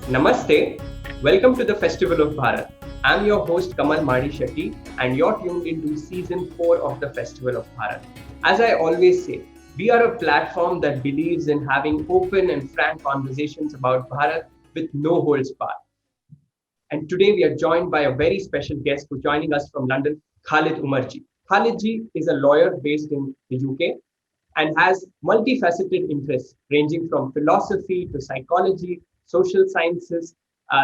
Namaste. Welcome to the Festival of Bharat. I'm your host Kamal Madi Shetty, and you're tuned into season 4 of the Festival of Bharat. As I always say, we are a platform that believes in having open and frank conversations about Bharat with no holds barred. And today we are joined by a very special guest who's joining us from London, Khalid Umar ji. Khalid ji is a lawyer based in the UK and has multifaceted interests ranging from philosophy to psychology, social sciences,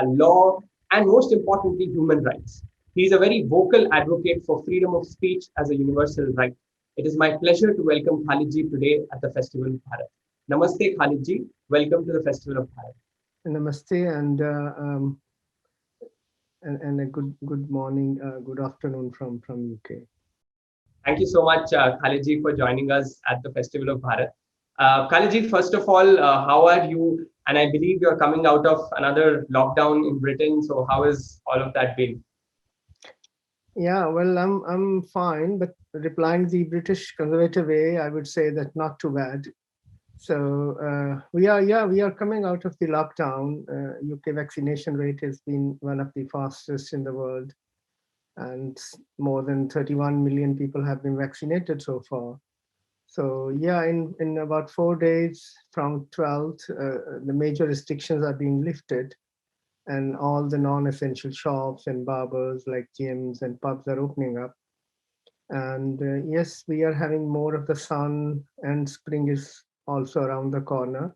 law, and most importantly, human rights. He is a very vocal advocate for freedom of speech as a universal right. It is my pleasure to welcome Khalid ji today at the Festival of Bharat. Namaste, Khalid ji. Welcome to the Festival of Bharat. Namaste and a good morning, good afternoon from UK. Thank you so much, Khalid ji, for joining us at the Festival of Bharat. Khalid ji, first of all, how are you? And I believe you're coming out of another lockdown in Britain. So how has all of that been? Yeah, well, I'm fine, but replying the British conservative way, I would say that not too bad. So we are coming out of the lockdown. UK vaccination rate has been one of the fastest in the world, and more than 31 million people have been vaccinated so far. So yeah, in about 4 days from 12th, the major restrictions are being lifted, and all the non-essential shops and barbers like gyms and pubs are opening up. And yes, we are having more of the sun, and spring is also around the corner.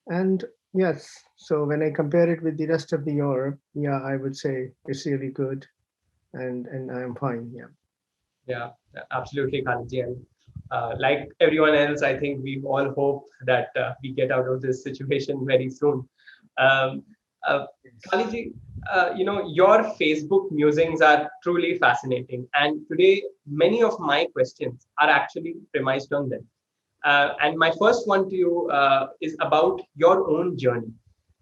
And yes, so when I compare it with the rest of the Europe, yeah, I would say it's really good, and I am fine. Yeah. Yeah, absolutely, Khalid ji. And like everyone else, I think we all hope that we get out of this situation very soon. Um, uh, Khalid ji, your Facebook musings are truly fascinating. And today, many of my questions are actually premised on them. And my first one to you is about your own journey.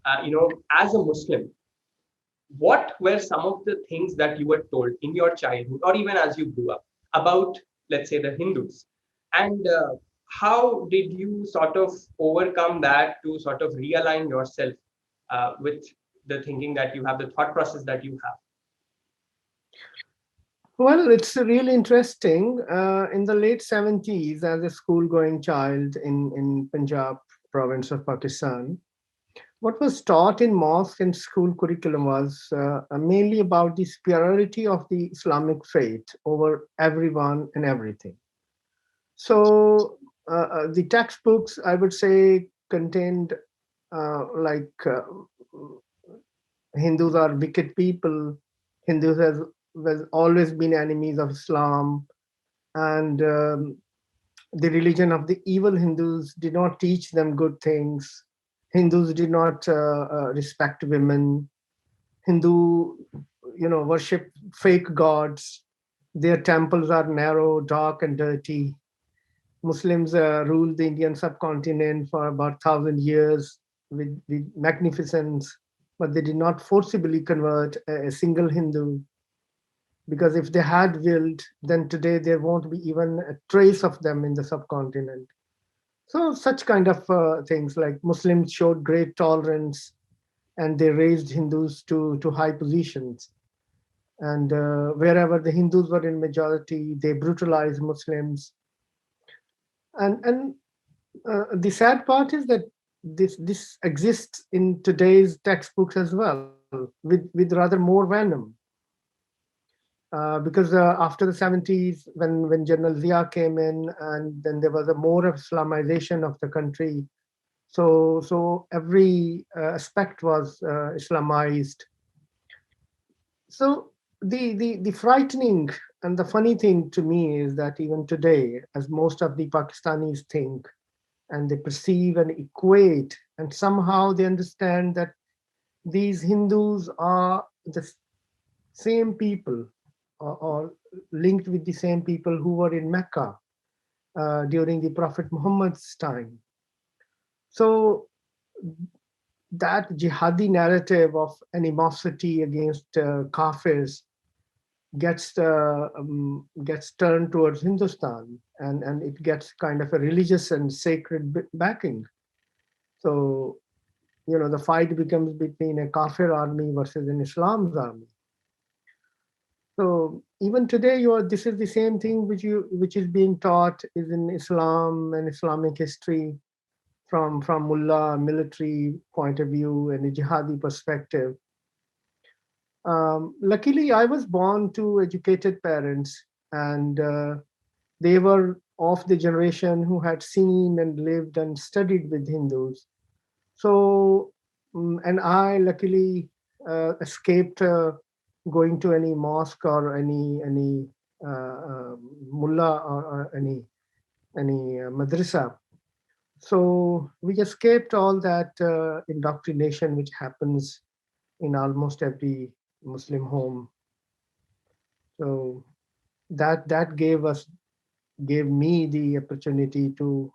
As a Muslim, what were some of the things that you were told in your childhood or even as you grew up about, let's say, the Hindus? And how did you sort of overcome that to sort of realign yourself with the thinking that you have, the thought process that you have? Well, it's really interesting. In the late 70s, as a school-going child in Punjab province of Pakistan, what was taught in mosque and school curriculum was mainly about the superiority of the Islamic faith over everyone and everything. So the textbooks, I would say, contained like Hindus are wicked people. Hindus has always been enemies of Islam, and the religion of the evil Hindus did not teach them good things. Hindus did not respect women. Hindu, worship fake gods. Their temples are narrow, dark, and dirty. Muslims ruled the Indian subcontinent for about 1,000 years with magnificence, but they did not forcibly convert a single Hindu, because if they had willed, then today there won't be even a trace of them in the subcontinent. So such kind of things, like Muslims showed great tolerance, and they raised Hindus to high positions. And wherever the Hindus were in majority, they brutalized Muslims. And the sad part is that this exists in today's textbooks as well, with rather more venom. Because after the 70s, when General Zia came in, and then there was a more of Islamization of the country. So every aspect was Islamized. So the frightening and the funny thing to me is that even today, as most of the Pakistanis think, and they perceive and equate, and somehow they understand that these Hindus are the same people, or linked with the same people who were in Mecca during the Prophet Muhammad's time. So that jihadi narrative of animosity against kafirs gets turned towards Hindustan, and it gets kind of a religious and sacred backing. So the fight becomes between a Kafir army versus an Islam's army. So even today, this is the same thing which is being taught is in Islam and Islamic history from mullah military point of view and a jihadi perspective. Luckily, I was born to educated parents, and they were of the generation who had seen and lived and studied with Hindus. So, and I luckily escaped going to any mosque or any mullah or any madrasa. So we escaped all that indoctrination which happens in almost every Muslim home. So that gave me the opportunity to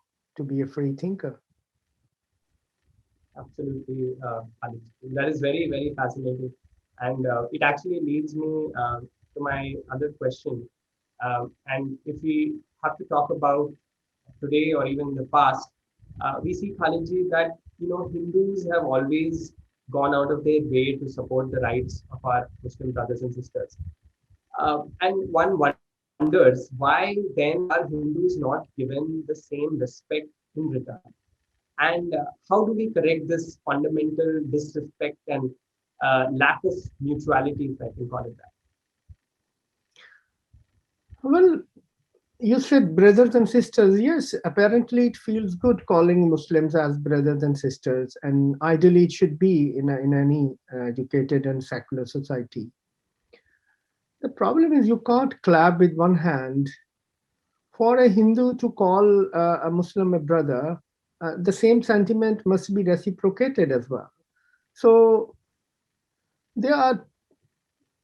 be a free thinker. Absolutely, Khalid. That is very, very fascinating. And it actually leads me to my other question. And if we have to talk about today or even in the past, we see, Khalidji, that Hindus have always gone out of their way to support the rights of our Muslim brothers and sisters. And one wonders why then are Hindus not given the same respect in return? And how do we correct this fundamental disrespect and lack of mutuality, if I can call it that? Well, you said brothers and sisters. Yes, apparently it feels good calling Muslims as brothers and sisters, and ideally it should be in any educated and secular society. The problem is you can't clap with one hand. For a Hindu to call a Muslim a brother, the same sentiment must be reciprocated as well. So there are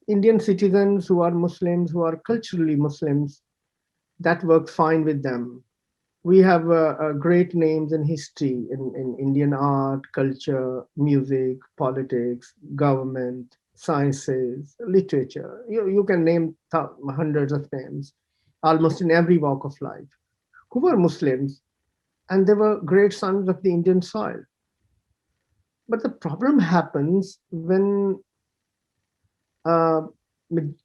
Indian citizens who are Muslims, who are culturally Muslims. That works fine with them. We have great names in history, in Indian art, culture, music, politics, government, sciences, literature. You can name hundreds of names, almost in every walk of life, who were Muslims, and they were great sons of the Indian soil. But the problem happens when uh,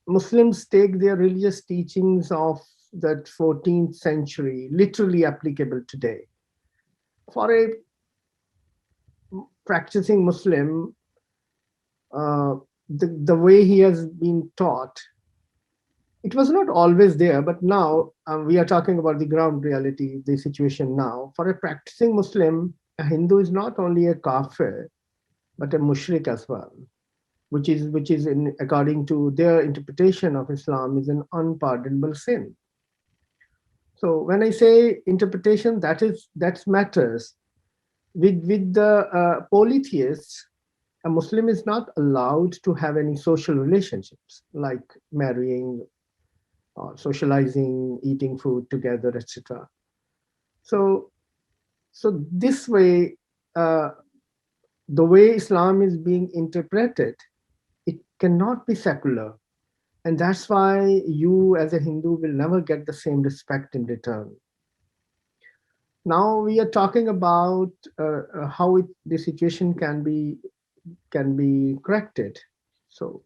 Muslims take their religious teachings of that 14th century, literally applicable today. For a practicing Muslim, uh, the way he has been taught, it was not always there, but now we are talking about the ground reality, the situation now. For a practicing Muslim, a Hindu is not only a kafir, but a mushrik as well, which is according to their interpretation of Islam, is an unpardonable sin. So when I say interpretation, that matters. With the polytheists, a Muslim is not allowed to have any social relationships like marrying, or socializing, eating food together, etc. So, so this way, uh, the way Islam is being interpreted, it cannot be secular, and that's why you, as a Hindu, will never get the same respect in return. Now we are talking about how the situation can be corrected. So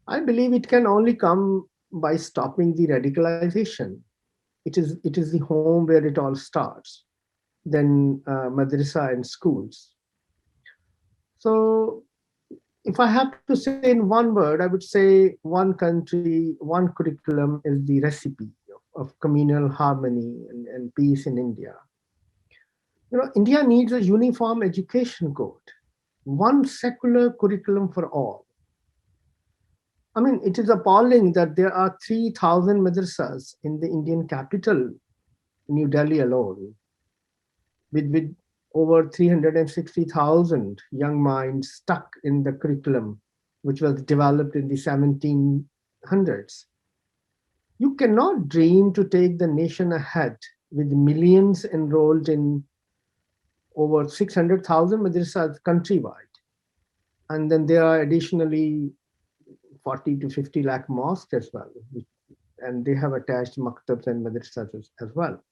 I believe it can only come by stopping the radicalization. It is the home where it all starts, then madrasa and schools. So if I have to say in one word, I would say one country, one curriculum is the recipe of communal harmony and peace in India. India needs a uniform education code, one secular curriculum for all. I mean, it is appalling that there are 3,000 madrasas in the Indian capital, New Delhi alone, with over 360,000 young minds stuck in the curriculum, which was developed in the 1700s. You cannot dream to take the nation ahead with millions enrolled in over 600,000 madrasas countrywide. And then there are additionally 40 to 50 lakh mosques as well. And they have attached maktabs and madrasas as well.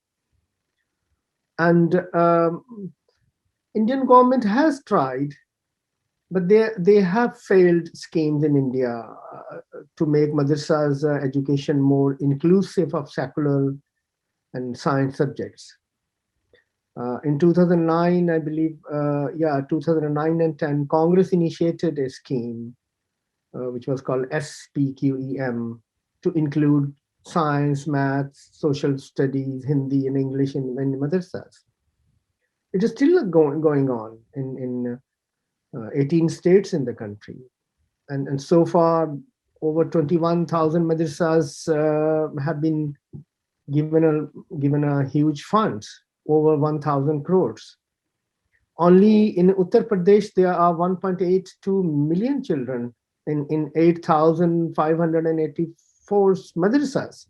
And Indian government has tried, but they have failed schemes in India to make madrasas education more inclusive of secular and science subjects. In 2009, I believe, 2009 and 10, Congress initiated a scheme which was called SPQEM to include science, maths, social studies, Hindi, and English in madrasas. It is still going on in 18 states in the country. And so far, over 21,000 madrasas have been given a huge funds, over 1,000 crores. Only in Uttar Pradesh, there are 1.82 million children in 8,584 madrasas,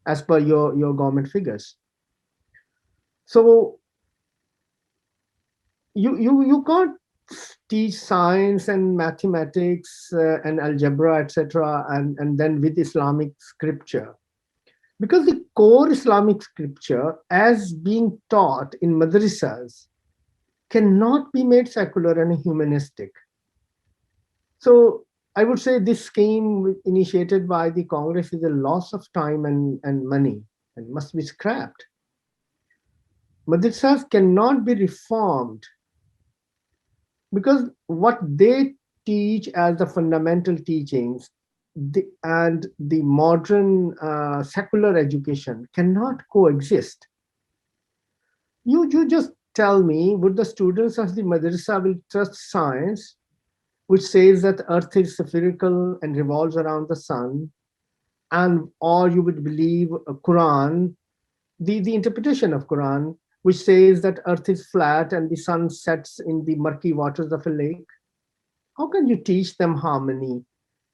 as per your government figures. So you can't teach science and mathematics and algebra, etc., and then with Islamic scripture, because the core Islamic scripture, as being taught in madrasas, cannot be made secular and humanistic. So I would say this scheme initiated by the Congress is a loss of time and money and must be scrapped. Madrasas cannot be reformed because what they teach as the fundamental teachings and the modern secular education cannot coexist. You just tell me, would the students of the madrasa will trust science, which says that Earth is spherical and revolves around the sun, and or you would believe Quran, the interpretation of Quran, which says that Earth is flat and the sun sets in the murky waters of a lake? How can you teach them harmony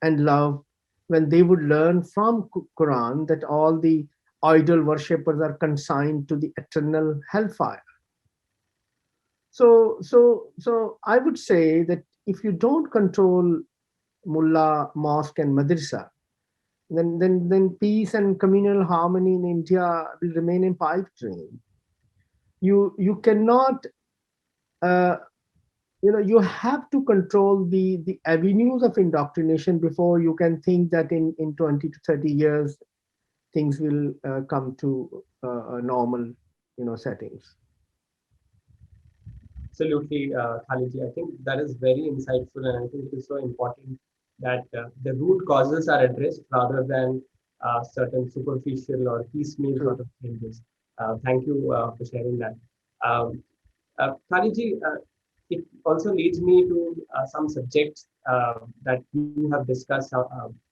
and love when they would learn from Quran that all the idol worshippers are consigned to the eternal hellfire? So I would say that if you don't control mullah, mosque, and madrasa, then peace and communal harmony in India will remain a pipe dream. You cannot uh, you have to control the avenues of indoctrination before you can think that in 20 to 30 years things will come to normal settings. Absolutely, Khalidji. I think that is very insightful, and I think it is so important that the root causes are addressed rather than certain superficial or piecemeal True. sort of changes. Thank you for sharing that. Um, Khalidji, it also leads me to some subjects that you have discussed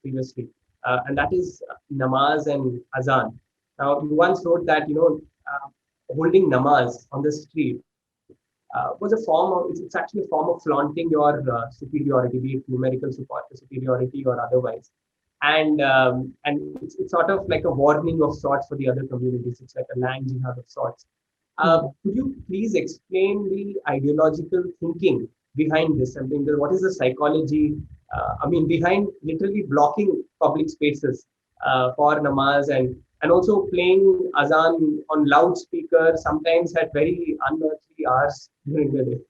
previously, and that is namaz and azan. Now, you once wrote that holding namaz on the street was a form of it's actually a form of flaunting your superiority, be it numerical support, superiority or otherwise, and it's sort of like a warning of sorts for the other communities. It's like a land jihad of sorts. Mhm. Could you please explain the ideological thinking behind this? I mean, what is the psychology? I mean, behind literally blocking public spaces for namaz and also playing azan on loudspeaker, sometimes at very unearthly hours during the day.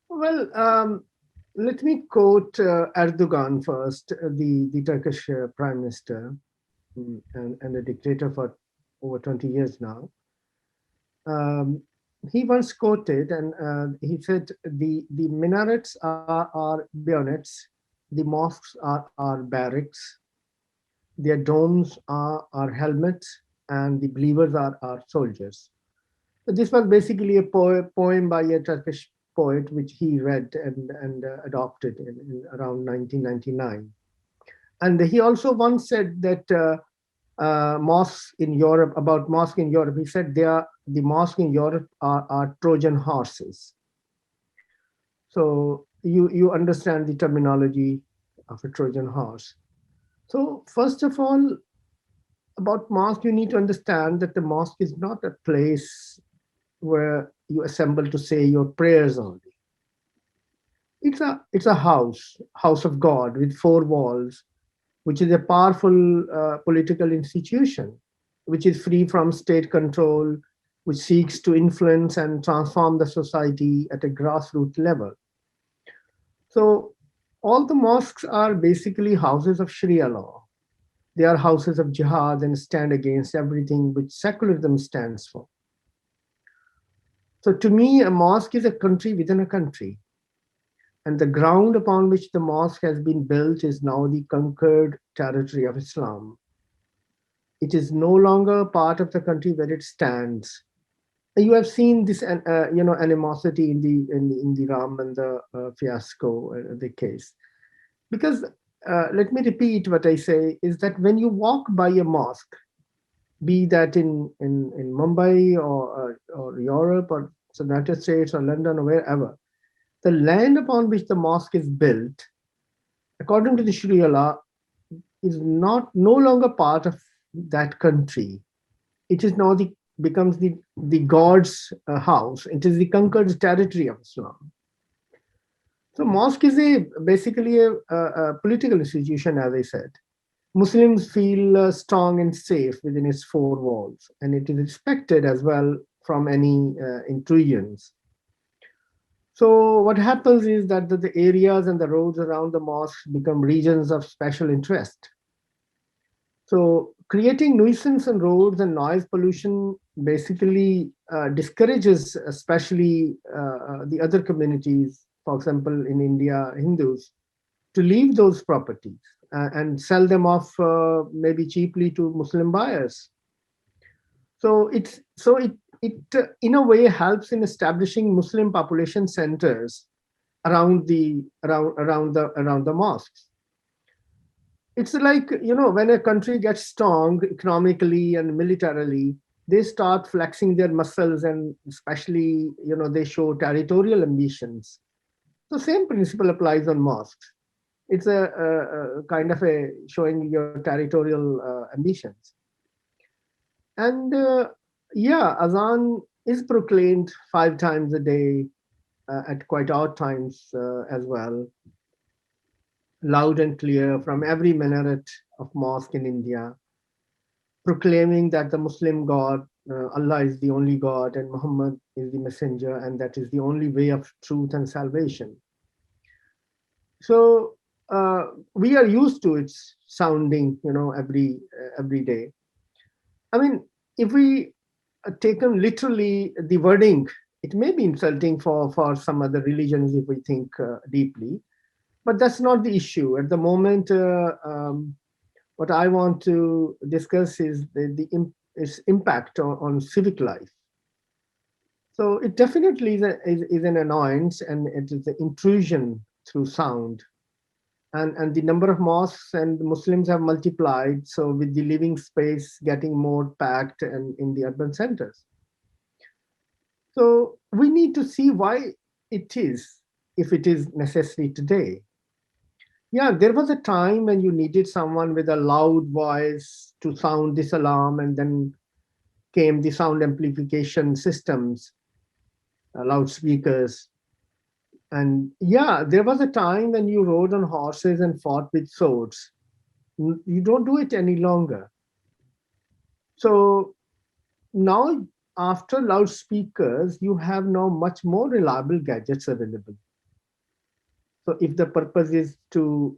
Well, let me quote Erdogan first, the Turkish prime minister, and a dictator for over 20 years now. Um, he once quoted, and he said, the minarets are bayonets, the mosques are barracks, their domes are helmets, and the believers are soldiers. So this was basically a poem by a Turkish poet, which he read and adopted in around 1999. And he also once said that mosques in Europe, about mosques in Europe, he said the mosques in Europe are Trojan horses. So you understand the terminology of a Trojan horse. So first of all, about mosque, you need to understand that the mosque is not a place where you assemble to say your prayers only. It's a house of God with four walls, which is a powerful political institution, which is free from state control, which seeks to influence and transform the society at a grassroots level. So all the mosques are basically houses of Sharia law. They are houses of jihad and stand against everything which secularism stands for. So to me, a mosque is a country within a country. And the ground upon which the mosque has been built is now the conquered territory of Islam. It is no longer part of the country where it stands. You have seen this, animosity in the Ram and the fiasco, the case. Because let me repeat what I say is that when you walk by a mosque, be that in Mumbai or Europe or United States or London or wherever, the land upon which the mosque is built, according to the Sharia law, is not no longer part of that country. It is now becomes the God's house. It is the conquered territory of Islam. So mosque is basically a political institution, as I said. Muslims feel strong and safe within its four walls, and it is respected as well from any intrusions. So what happens is that the areas and the roads around the mosque become regions of special interest. So creating nuisance on roads and noise pollution basically discourages, especially the other communities, for example, in India, Hindus, to leave those properties and sell them off maybe cheaply to Muslim buyers. So it in a way helps in establishing Muslim population centers around the mosques. It's like, when a country gets strong economically and militarily, they start flexing their muscles, and especially, they show territorial ambitions. The same principle applies on mosques. It's a kind of a showing your territorial ambitions. And yeah, azan is proclaimed 5 times a day at quite odd times as well, loud and clear from every minaret of mosque in India, proclaiming that the Muslim God, Allah is the only God and Muhammad is the messenger, and that is the only way of truth and salvation. So we are used to its sounding, every day. I mean, if we taken literally the wording, it may be insulting for some other religions if we think deeply, but that's not the issue at the moment. What I want to discuss is its impact on civic life. So it definitely is an annoyance, and it is an intrusion through sound. And the number of mosques and Muslims have multiplied, so with the living space getting more packed and in the urban centers. So we need to see why it is, if it is necessary today. Yeah, there was a time when you needed someone with a loud voice to sound this alarm, and then came the sound amplification systems, loudspeakers. And yeah, there was a time when you rode on horses and fought with swords. You don't do it any longer. So now, after loudspeakers, you have now much more reliable gadgets available. So if the purpose is to,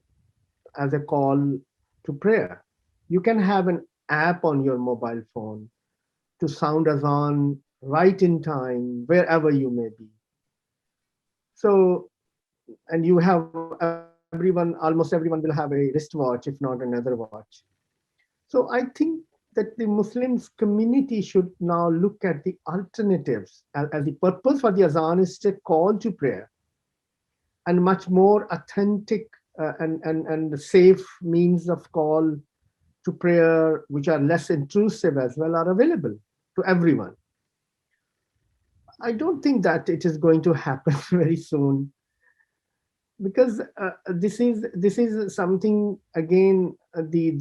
as a call to prayer, you can have an app on your mobile phone to sound azan right in time, wherever you may be. So, and you have almost everyone will have a wristwatch, if not another watch. So I think that the Muslims community should now look at the alternatives, as the purpose for the azan is a call to prayer, and much more authentic and safe means of call to prayer, which are less intrusive as well, are available to everyone. I don't think that it is going to happen very soon, because this is something, again, the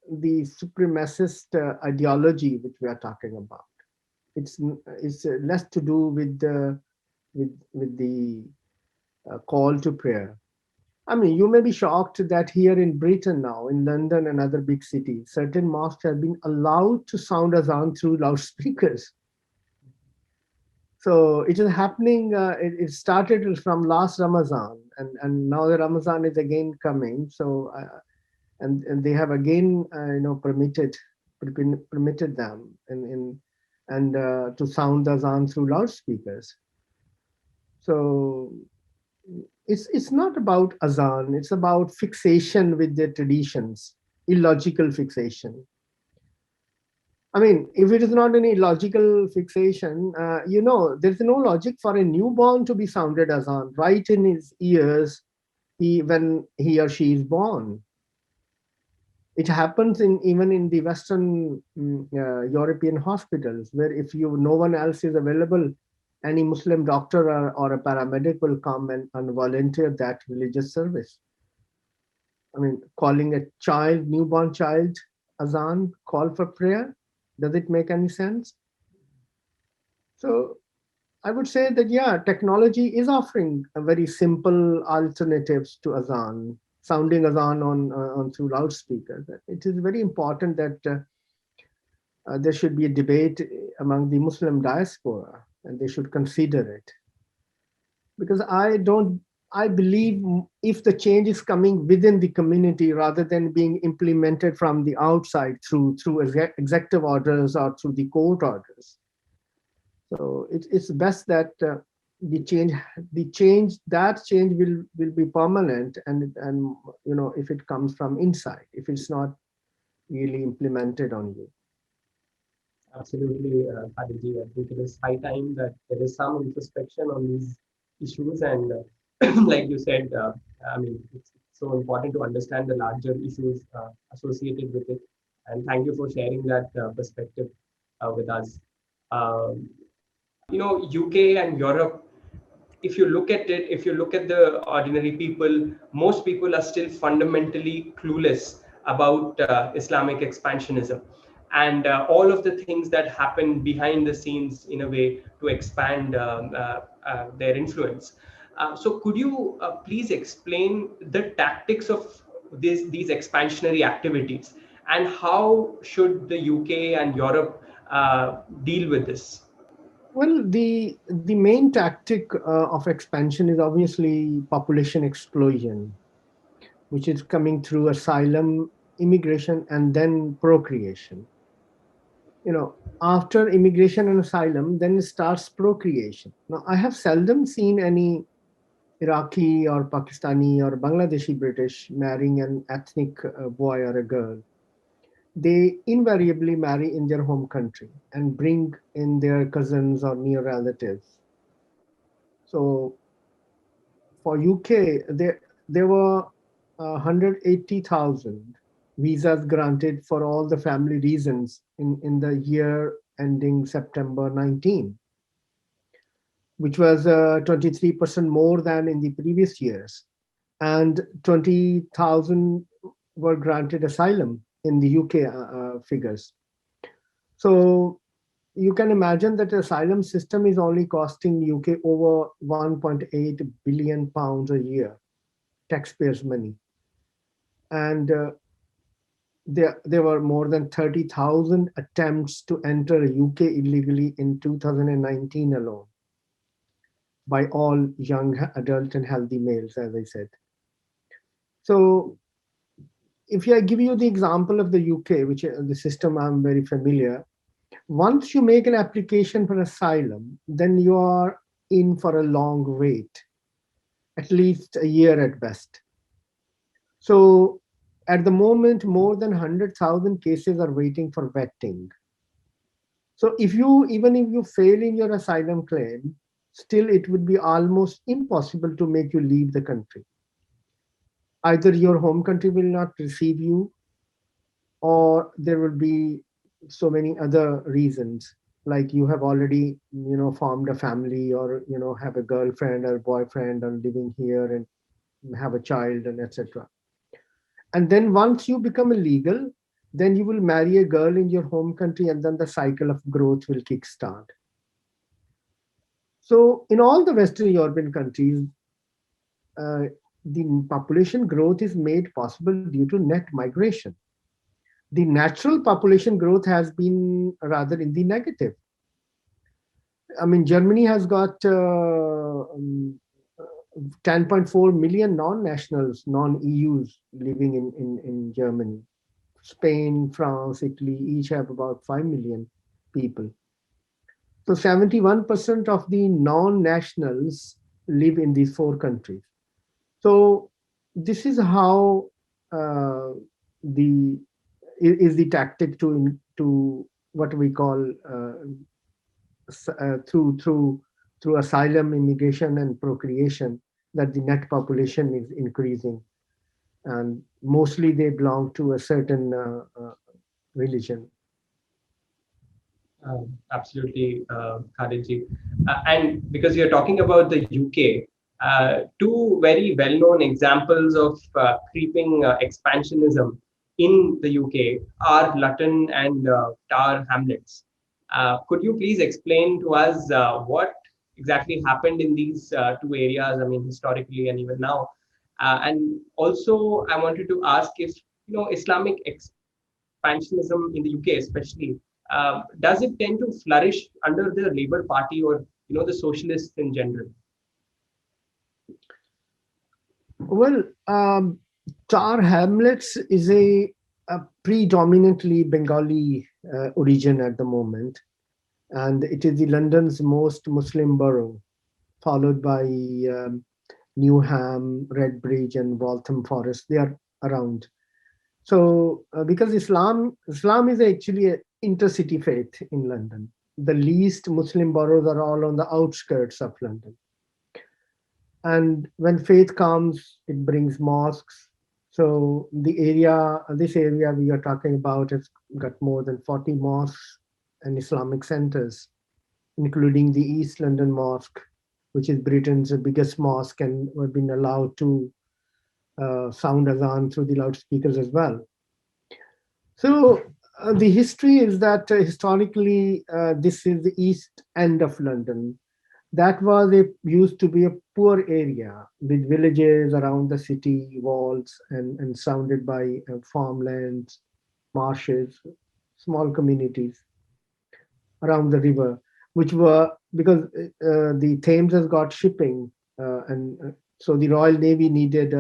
supremacist ideology which we are talking about. It's less to do with the call to prayer. I mean, you may be shocked that here in Britain now, in London and other big cities, certain mosques have been allowed to sound azan through loudspeakers. So it is happening. It started from last Ramadan, and now the Ramadan is again coming. So and they have again permitted them in and to sound the azan through loudspeakers. So it's not about azan. It's about fixation with their traditions, illogical fixation. I mean, if it is not an illogical fixation, there's no logic for a newborn to be sounded azan right in his ears when he or she is born. It happens in even in the Western European hospitals, where if no one else is available, any Muslim doctor or a paramedic will come and volunteer that religious service. I mean, calling a child, newborn child, azan, call for prayer. Does it make any sense? So I would say that, yeah, technology is offering a very simple alternatives to azan, sounding azan on through loudspeakers. It is very important that there should be a debate among the Muslim diaspora, and they should consider it. Because I believe if the change is coming within the community rather than being implemented from the outside through executive orders or through the court orders. So it's best that that change will be permanent, and if it comes from inside, if it's not really implemented on you. Absolutely, Khalidji. I think it is high time that there is some introspection on these issues, and like you said, I mean, it's so important to understand the larger issues associated with it. And thank you for sharing that perspective with us. Um, UK and Europe, if you look at it, if you look at the ordinary people, most people are still fundamentally clueless about Islamic expansionism and all of the things that happen behind the scenes in a way to expand their influence. So, could you please explain the tactics of these expansionary activities and how should the UK and Europe deal with this? Well, the main tactic of expansion is obviously population explosion, which is coming through asylum, immigration, and then procreation. After immigration and asylum, then starts procreation. Now, I have seldom seen any Iraqi or Pakistani or Bangladeshi British marrying an ethnic boy or a girl. They invariably marry in their home country and bring in their cousins or near relatives. So for UK, there were 180,000 visas granted for all the family reasons in the year ending September 19, which was 23% more than in the previous years. And 20,000 were granted asylum in the UK figures. So you can imagine that the asylum system is only costing UK over 1.8 billion pounds a year, taxpayers' money. And there were more than 30,000 attempts to enter UK illegally in 2019 alone by all young adult and healthy males, as I said. So if I give you the example of the UK, which the system I'm very familiar, once you make an application for asylum, then you are in for a long wait, at least a year at best. So at the moment, more than 100,000 cases are waiting for vetting. So even if you fail in your asylum claim, still it would be almost impossible to make you leave the country. Either your home country will not receive you, or there will be so many other reasons, like you have already formed a family, or have a girlfriend or boyfriend and living here and have a child, and etc. And then once you become illegal, then you will marry a girl in your home country, and then the cycle of growth will kickstart. So in all the Western European countries, uh, the population growth is made possible due to net migration. The natural population growth has been rather in the negative. I mean, Germany has got 10.4 million non-nationals, non-EUs living in Germany. Spain, France, Italy each have about 5 million people. So 71% of the non-nationals live in these four countries. So this is how the is the tactic to what we call through asylum, immigration, and procreation, that the net population is increasing, and mostly they belong to a certain religion. Absolutely, Khalidji. And because you're talking about the UK, two very well-known examples of creeping expansionism in the UK are Luton and Tower Hamlets. Could you please explain to us what exactly happened in these two areas? I mean, historically and even now. And also, I wanted to ask if Islamic expansionism in the UK, especially, does it tend to flourish under the Labour Party or the socialists in general? Well, Tar Hamlets is a predominantly Bengali origin at the moment, and it is the London's most Muslim borough, followed by Newham, Redbridge, and Waltham Forest. They are around. So, because Islam is actually an intercity faith in London. The least Muslim boroughs are all on the outskirts of London. And when faith comes, it brings mosques. So this area we are talking about has got more than 40 mosques and Islamic centers, including the East London Mosque, which is Britain's biggest mosque, and we've been allowed to sound azan through the loudspeakers as well. So the history is that historically this is the east end of London. That was used to be a poor area with villages around the city walls and surrounded by farmlands, marshes, small communities around the river, which were because the Thames has got shipping, and so the Royal Navy needed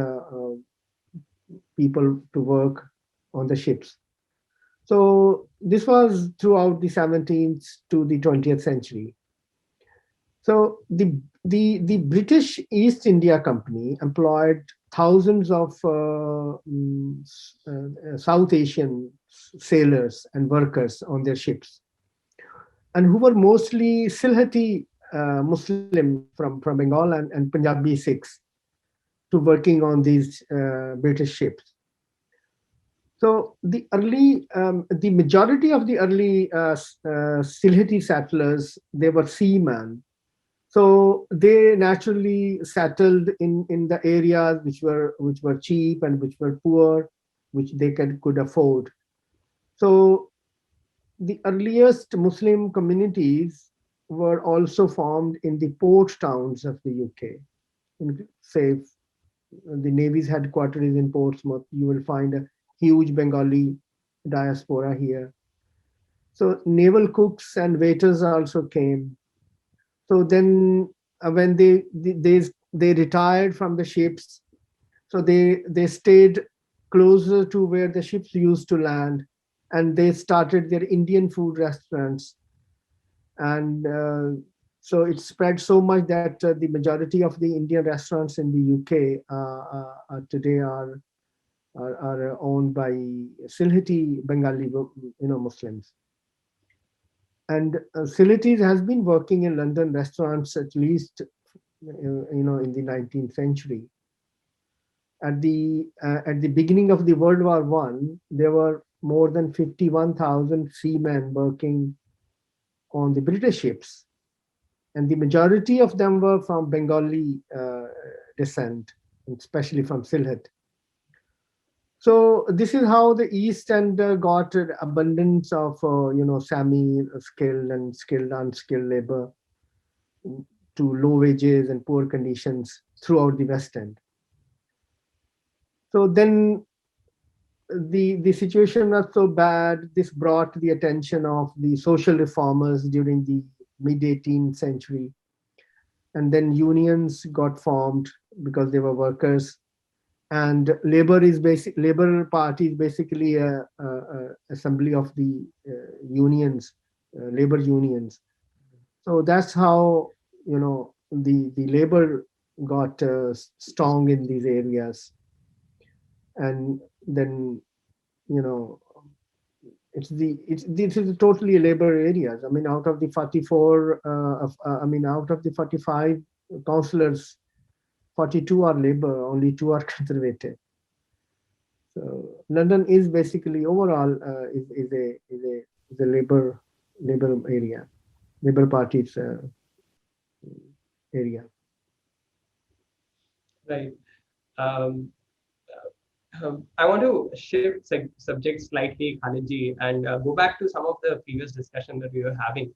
people to work on the ships. So this was throughout the 17th to the 20th century. So the British East India Company employed thousands of South Asian sailors and workers on their ships, and who were mostly Silheti Muslim from Bengal and Punjabi Sikhs to working on these British ships. So the majority of the early Silheti settlers, they were seamen. So they naturally settled in the areas which were cheap and which were poor, which they could afford. So the earliest Muslim communities were also formed in the port towns of the UK. Say the Navy's headquarters is in Portsmouth, you will find a huge Bengali diaspora here. So naval cooks and waiters also came. So then when they retired from the ships, so they stayed closer to where the ships used to land, and they started their Indian food restaurants. And so it spread so much that the majority of the Indian restaurants in the UK today are owned by Silheti Bengali, Muslims. And Silheti has been working in London restaurants at least, in the 19th century. At the beginning of the World War One, there were more than 51,000 seamen working on the British ships, and the majority of them were from Bengali descent, especially from Sylhet. So this is how the East End got an abundance of semi-skilled and skilled, unskilled labor to low wages and poor conditions throughout the West End. So then the situation was so bad. This brought the attention of the social reformers during the mid 18th century, and then unions got formed because they were workers. And Labor Party is basically a assembly of the unions, labor unions. So that's how the labor got strong in these areas. And then you know this is totally labor areas. I mean, out of the 44 I mean, out of the 45 councillors, 42 are labor, only 2 are conservative. So London is basically overall is a labor area, Labour Party's area. Right. Um, I want to shift subject slightly, Khalidji, and go back to some of the previous discussion that we were having.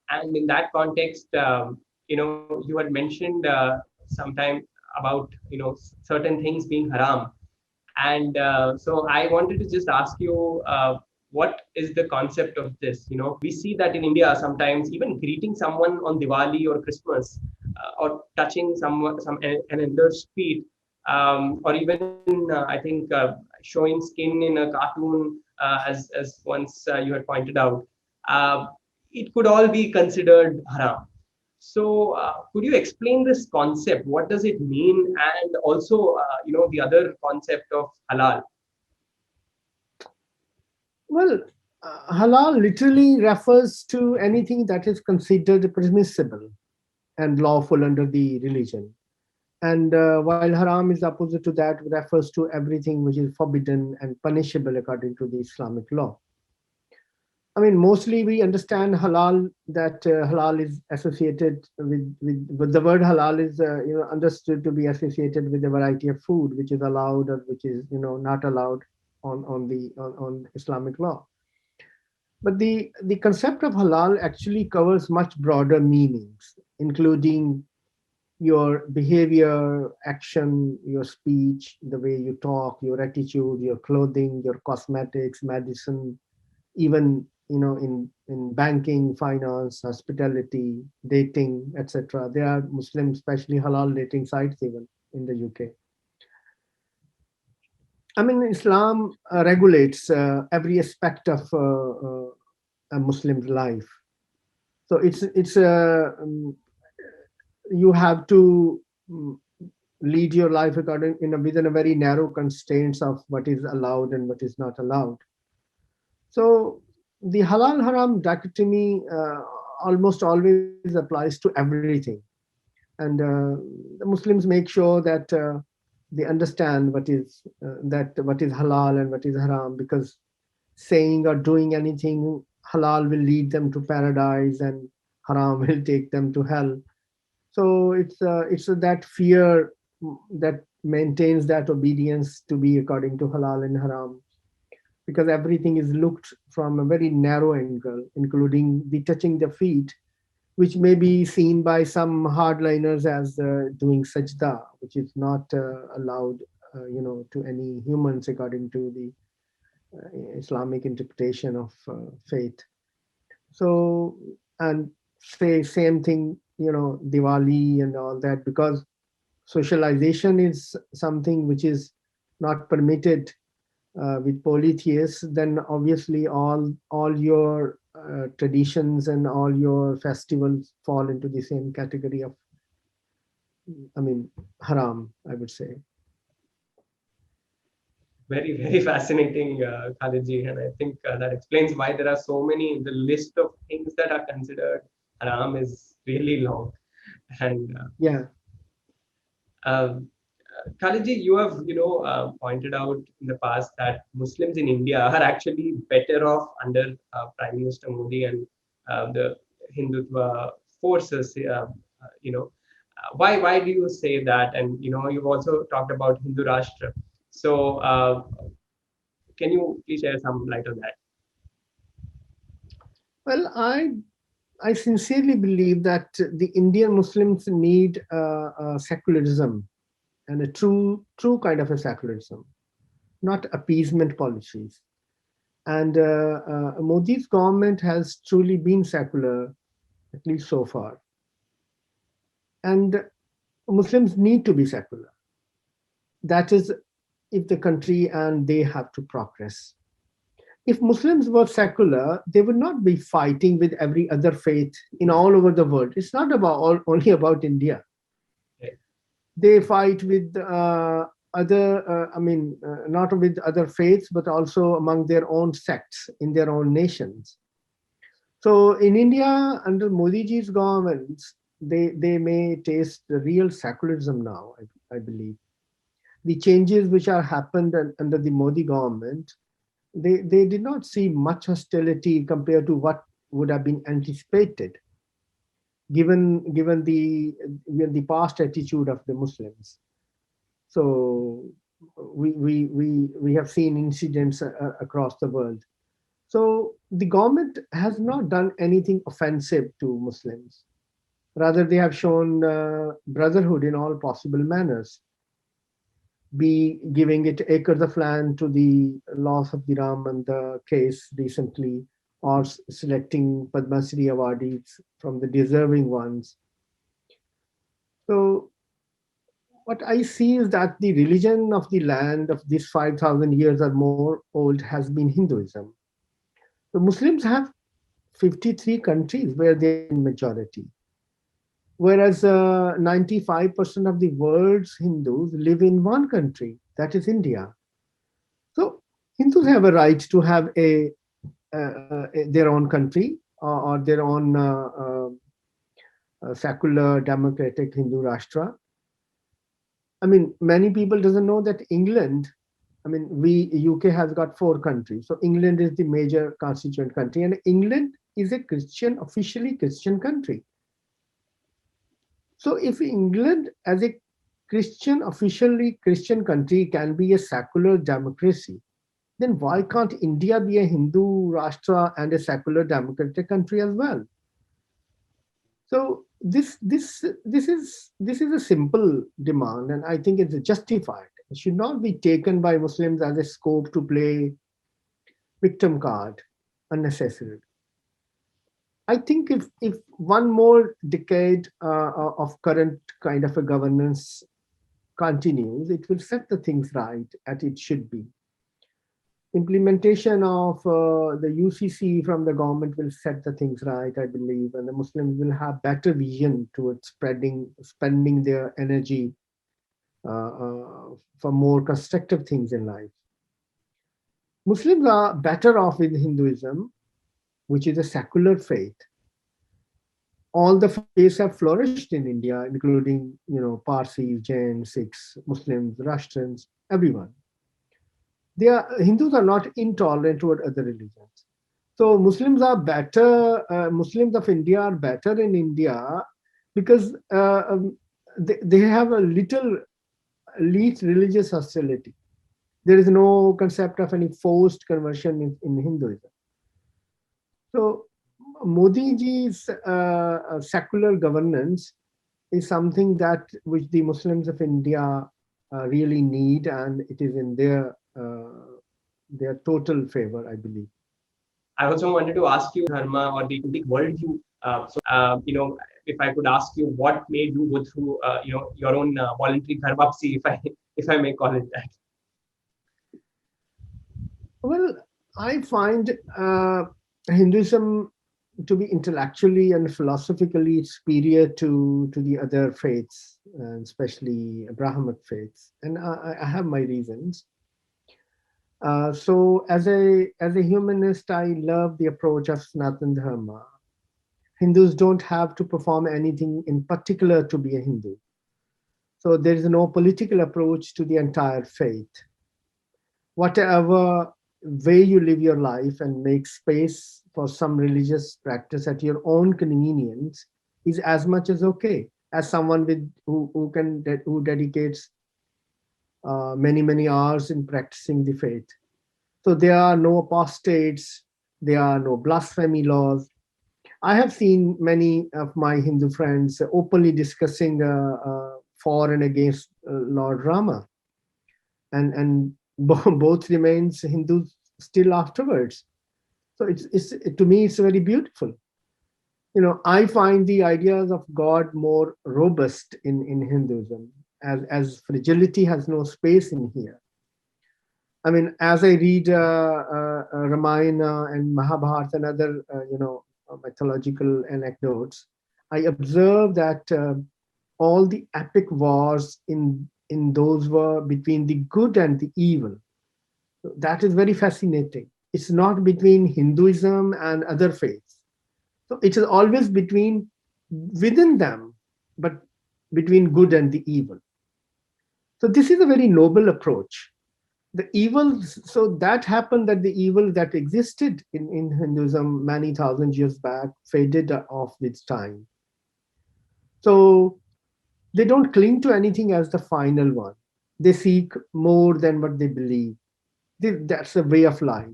And in that context, you had mentioned sometime about certain things being haram, and so I wanted to just ask you, what is the concept of this? We see that in India sometimes even greeting someone on Diwali or Christmas, or touching an elder's feet, or even I think showing skin in a cartoon, as once you had pointed out, uh, it could all be considered haram. So, could you explain this concept? What does it mean? And also, the other concept of halal. Well, halal literally refers to anything that is considered permissible and lawful under the religion. And while haram is opposite to that, refers to everything which is forbidden and punishable according to the Islamic law. I mean, mostly we understand halal, that halal is associated with the word halal is understood to be associated with a variety of food which is allowed or which is not allowed on Islamic law. But the concept of halal actually covers much broader meanings, including your behavior, action, your speech, the way you talk, your attitude, your clothing, your cosmetics, medicine, even in banking, finance, hospitality, dating, etc. There are Muslim, especially halal dating sites even in the UK. I mean, Islam regulates every aspect of a Muslim's life. So you have to lead your life according within a very narrow constraints of what is allowed and what is not allowed. So the halal haram dichotomy almost always applies to everything, and the Muslims make sure that they understand what is halal and what is haram, because saying or doing anything halal will lead them to paradise and haram will take them to hell. So it's that fear that maintains that obedience to be according to halal and haram, because everything is looked from a very narrow angle, including the touching the feet, which may be seen by some hardliners as doing sajda, which is not allowed, to any humans according to the Islamic interpretation of faith. So, and say same thing, Diwali and all that, because socialization is something which is not permitted with polytheists, then obviously all your traditions and all your festivals fall into the same category of, I mean, haram, I would say. Very, very fascinating, Khalidji, and I think that explains why there are so many. The list of things that are considered haram is really long, and Yeah. Khalidji, you have pointed out in the past that Muslims in India are actually better off under Prime Minister Modi and the Hindutva forces. Why do you say that? And you've also talked about Hindu Rashtra. So can you please share some light on that? Well, I sincerely believe that the Indian Muslims need secularism, and a true kind of a secularism, not appeasement policies. And Modi's government has truly been secular, at least so far. And Muslims need to be secular. That is, if the country and they have to progress. If Muslims were secular, they would not be fighting with every other faith in all over the world. It's not only about India. Right. They fight with not with other faiths, but also among their own sects in their own nations. So in India, under Modi ji's governments, they may taste the real secularism now, I believe. The changes which are happened under the Modi government, they did not see much hostility compared to what would have been anticipated, given the past attitude of the Muslims. So we have seen incidents across the world. So the government has not done anything offensive to Muslims. Rather, they have shown brotherhood in all possible manners, be giving it acres of land to the loss of the Ram and the case recently, or selecting Padma Shri awardees from the deserving ones. So what I see is that the religion of the land of this 5,000 years or more old has been Hinduism. The Muslims have 53 countries where they are in majority, whereas 95% of the world's Hindus live in one country, that is India. So Hindus have a right to have their own country, or their own secular democratic Hindu Rashtra. I mean, many people doesn't know that England, I mean, UK has got four countries. So England is the major constituent country, and England is a officially Christian country. So if England as a officially Christian country can be a secular democracy, then why can't India be a Hindu Rashtra and a secular democratic country as well? So this is a simple demand, and I think it's justified. It should not be taken by Muslims as a scope to play victim card unnecessarily. I think if one more decade of current kind of a governance continues, it will set the things right as it should be. Implementation of the UCC from the government will set the things right, I believe, and the Muslims will have better vision towards spending their energy for more constructive things in life. Muslims are better off with Hinduism, which is a secular faith. All the faiths have flourished in India, including Parsis, Jains, Sikhs, Muslims, Rashtrians, everyone. Hindus are not intolerant toward other religions. So Muslims are better. Muslims of India are better in India because they have a least religious hostility. There is no concept of any forced conversion in Hinduism. So Modi ji's secular governance is something that which the Muslims of India really need, and it is in their total favor, I believe. I also wanted to ask you, Dharma, or the worldview. If I could ask you, what made you go through, your own voluntary dharmapsi, if I may call it that. Well, I find Hinduism to be intellectually and philosophically superior to the other faiths, especially Brahmic faiths, and I have my reasons. So as a humanist, I love the approach of Sanatana Dharma. Hindus don't have to perform anything in particular to be a Hindu. So there is no political approach to the entire faith. Whatever way you live your life and make space for some religious practice at your own convenience is as much as okay as someone who dedicates many hours in practicing the faith. So there are no apostates, there are no blasphemy laws. I have seen many of my Hindu friends openly discussing for and against Lord Rama, and both remains Hindus still afterwards. So it's to me it's very beautiful. I find the ideas of God more robust in Hinduism, as fragility has no space in here. I mean, as I read Ramayana and Mahabharata and other, mythological anecdotes, I observe that all the epic wars in those were between the good and the evil. So that is very fascinating. It's not between Hinduism and other faiths. So it is always between within them, but between good and the evil. So this is a very noble approach. The evils, so that happened that the evil that existed in Hinduism many thousand years back faded off with time. So they don't cling to anything as the final one. They seek more than what they believe. That's a way of life.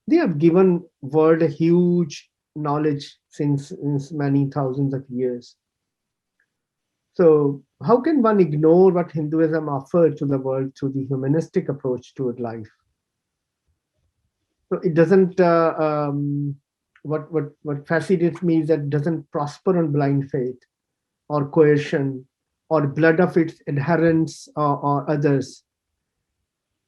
They have given world a huge knowledge since many thousands of years. So how can one ignore what Hinduism offered to the world through the humanistic approach toward life? So it doesn't. What fascinates me is that it doesn't prosper on blind faith or coercion or blood of its adherents or others.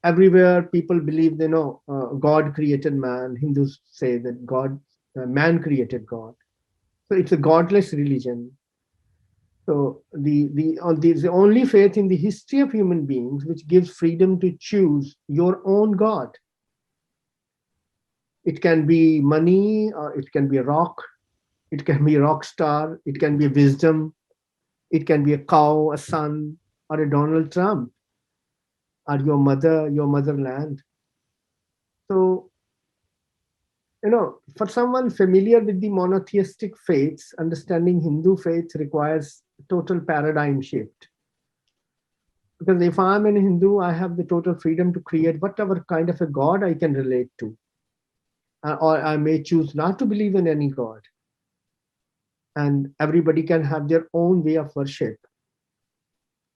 Everywhere people believe they know God created man. Hindus say that man created God. So it's a godless religion. So the only faith in the history of human beings which gives freedom to choose your own God. It can be money, or it can be a rock, it can be a rock star, it can be wisdom, it can be a cow, a sun, or a Donald Trump, or your mother, your motherland. So, for someone familiar with the monotheistic faiths, understanding Hindu faith requires total paradigm shift. Because if I'm a Hindu, I have the total freedom to create whatever kind of a God I can relate to. Or I may choose not to believe in any God. And everybody can have their own way of worship.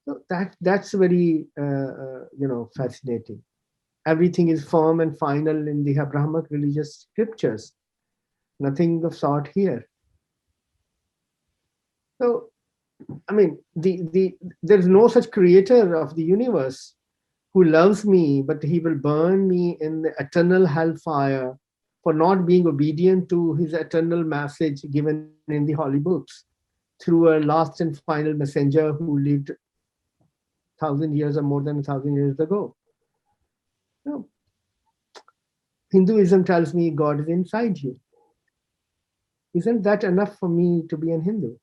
So that's very fascinating. Everything is firm and final in the Abrahamic religious scriptures. Nothing of sort here. So I mean, there's no such creator of the universe who loves me, but he will burn me in the eternal hellfire for not being obedient to his eternal message given in the holy books through a last and final messenger who lived 1,000 years or more than 1,000 years ago. No, Hinduism tells me God is inside you. Isn't that enough for me to be an Hindu?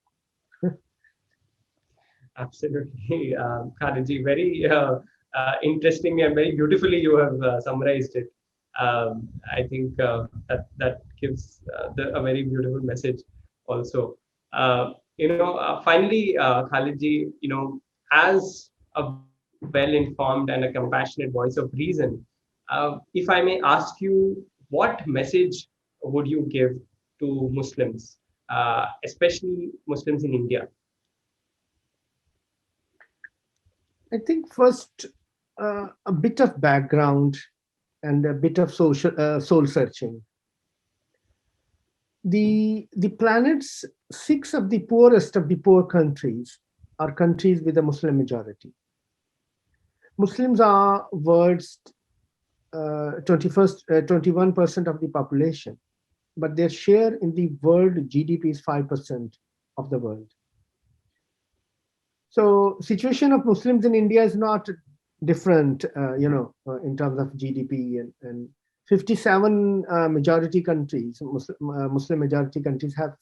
Absolutely, Khalidji. Very interesting and very beautifully you have summarized it. I think that gives a very beautiful message also. Finally, Khalidji, as a well-informed and a compassionate voice of reason, if I may ask you, what message would you give to Muslims, especially Muslims in India? I think first a bit of background and a bit of soul searching. The planet's six of the poorest of the poor countries are countries with a Muslim majority. Muslims are world's 21% of the population, but their share in the world GDP is 5% of the world. So situation of Muslims in India is not different, in terms of GDP and 57 majority countries, Muslim majority countries have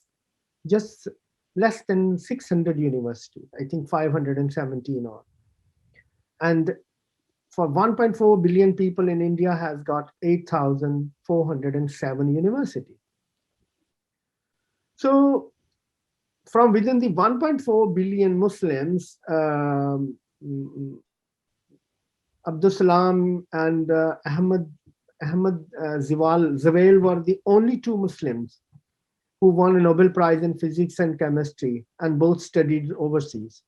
just less than 600 universities, I think 517 or. And for 1.4 billion people in India has got 8,407 universities. So from within the 1.4 billion Muslims, Abdul Salam and Ahmad Zawel were the only two Muslims who won a Nobel Prize in physics and chemistry, and both studied overseas,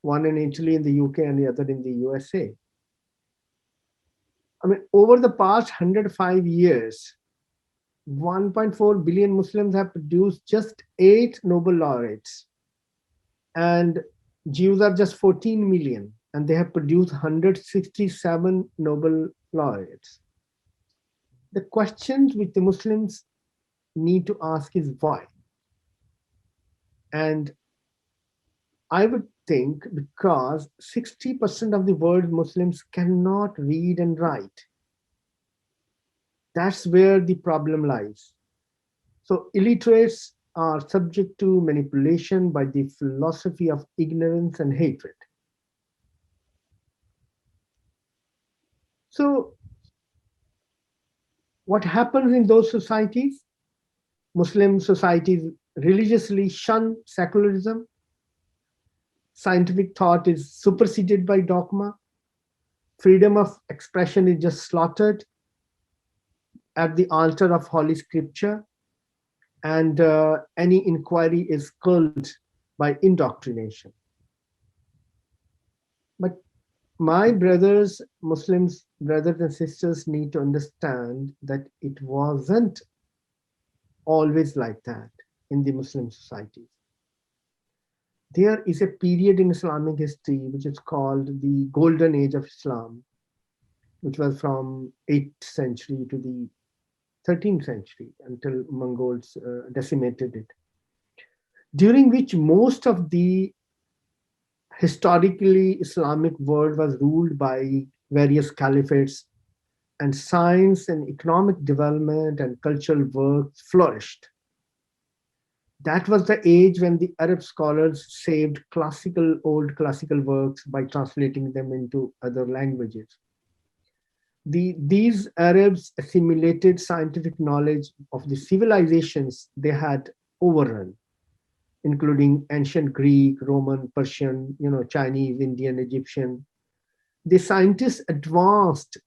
one in Italy in the UK and the other in the USA. I mean, over the past 105 years, 1.4 billion Muslims have produced just 8 Nobel laureates, and Jews are just 14 million, and they have produced 167 Nobel laureates. The questions which the Muslims need to ask is why. And I would think because 60% of the world Muslims cannot read and write. That's where the problem lies. So illiterates are subject to manipulation by the philosophy of ignorance and hatred. So what happens in those societies? Muslim societies religiously shun secularism. Scientific thought is superseded by dogma. Freedom of expression is just slaughtered at the altar of Holy Scripture, and any inquiry is culled by indoctrination. But my brothers, Muslims, brothers and sisters need to understand that it wasn't always like that in the Muslim societies. There is a period in Islamic history which is called the Golden Age of Islam, which was from 8th century to the 13th century until Mongols decimated it, during which most of the historically Islamic world was ruled by various caliphates, and science and economic development and cultural work flourished. That was the age when the Arab scholars saved old classical works by translating them into other languages. These Arabs assimilated scientific knowledge of the civilizations they had overrun, including ancient Greek, Roman, Persian, Chinese, Indian, Egyptian. The scientists advanced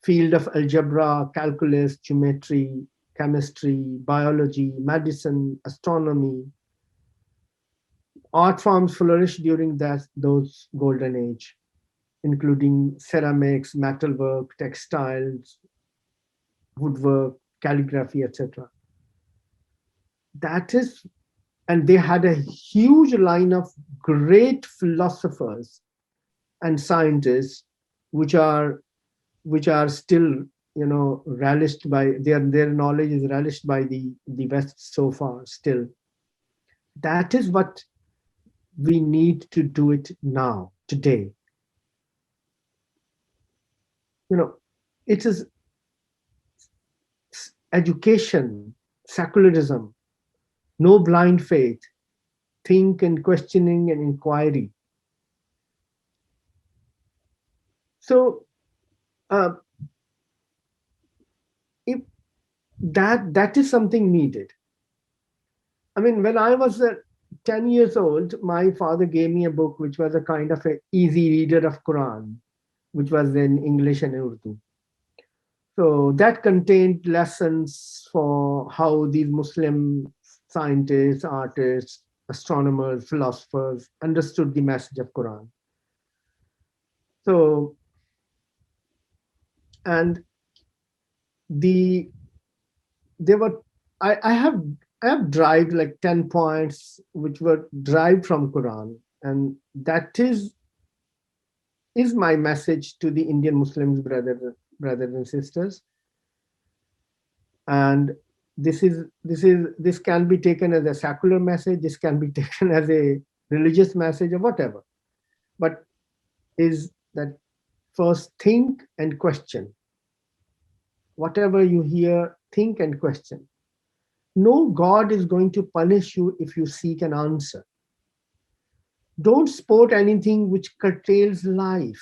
field of algebra, calculus, geometry, chemistry, biology, medicine, astronomy. Art forms flourished during those golden age, including ceramics, metalwork, textiles, woodwork, calligraphy, etc. That is, and they had a huge line of great philosophers and scientists, which are still relished by their knowledge is relished by the West so far still. That is what we need to do it now, today. It is education, secularism, no blind faith, think and questioning and inquiry. So if that is something needed. I mean, when I was 10 years old, my father gave me a book which was a kind of an easy reader of Quran, which was in English and Urdu. So that contained lessons for how these Muslim scientists, artists, astronomers, philosophers understood the message of Quran. So, and there were I have derived like 10 points which were derived from Quran, and that is my message to the Indian Muslims, brothers and sisters. And this can be taken as a secular message, this can be taken as a religious message or whatever, but is that first think and question. Whatever you hear, think and question. No God is going to punish you if you seek an answer. Don't support anything which curtails life.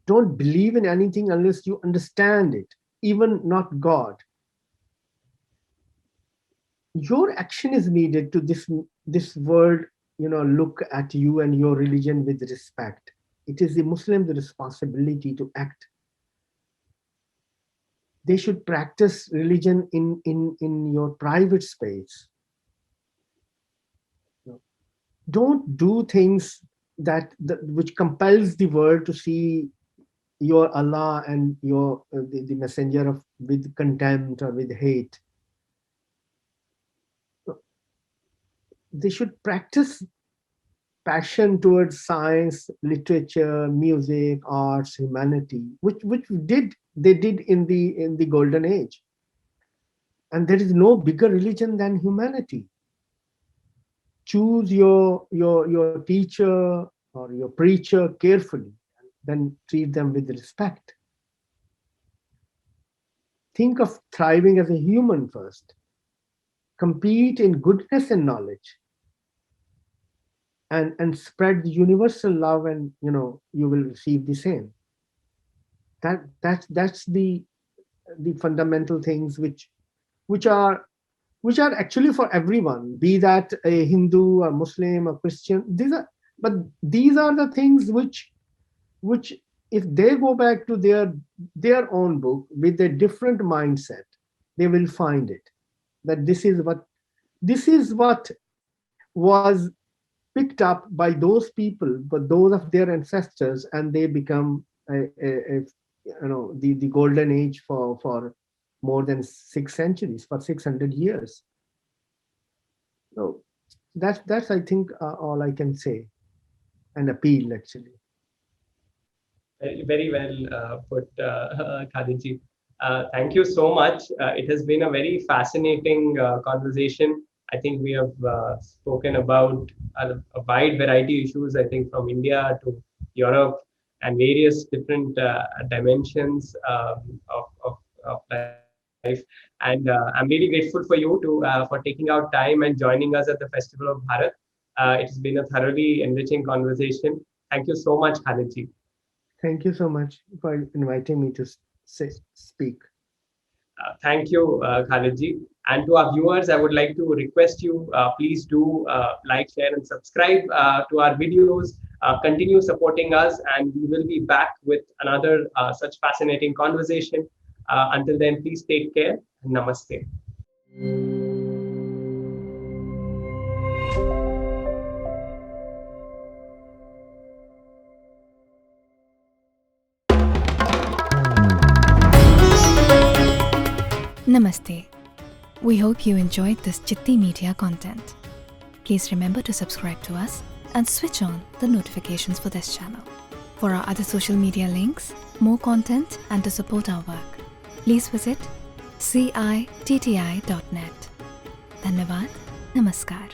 Don't believe in anything unless you understand it, even not God. Your action is needed to this world, look at you and your religion with respect. It is the Muslim's responsibility to act. They should practice religion in your private space. Don't do things which compels the world to see your Allah and your the messenger of with contempt or with hate. They should practice passion towards science, literature, music, arts, humanity, which they did in the golden age. And there is no bigger religion than humanity. Choose your teacher or your preacher carefully, then treat them with respect. Think of thriving as a human first. Compete in goodness and knowledge, and spread the universal love, and you will receive the same. That's the fundamental things which are which are actually for everyone, be that a Hindu, a Muslim, a Christian. These are the things which if they go back to their own book with a different mindset, they will find it, that this is what was picked up by those people, but those of their ancestors, and they become the golden age for more than 6 centuries, for 600 years. So that's I think all I can say and appeal actually. Very, very well put, Khalidji. Thank you so much. It has been a very fascinating conversation. I think we have spoken about a wide variety of issues, I think from India to Europe and various different dimensions of life. And I'm really grateful for you for taking out time and joining us at the Festival of Bharat. It's been a thoroughly enriching conversation. Thank you so much, Khalidji. Thank you so much for inviting me to speak. Thank you, Khalidji. And to our viewers, I would like to request you, please do like, share, and subscribe to our videos. Continue supporting us, and we will be back with another such fascinating conversation. Until then, please take care. Namaste. Namaste. We hope you enjoyed this Citti Media content. Please remember to subscribe to us and switch on the notifications for this channel. For our other social media links, more content, and to support our work, please visit citti.net. Dhanyavad. Namaskar.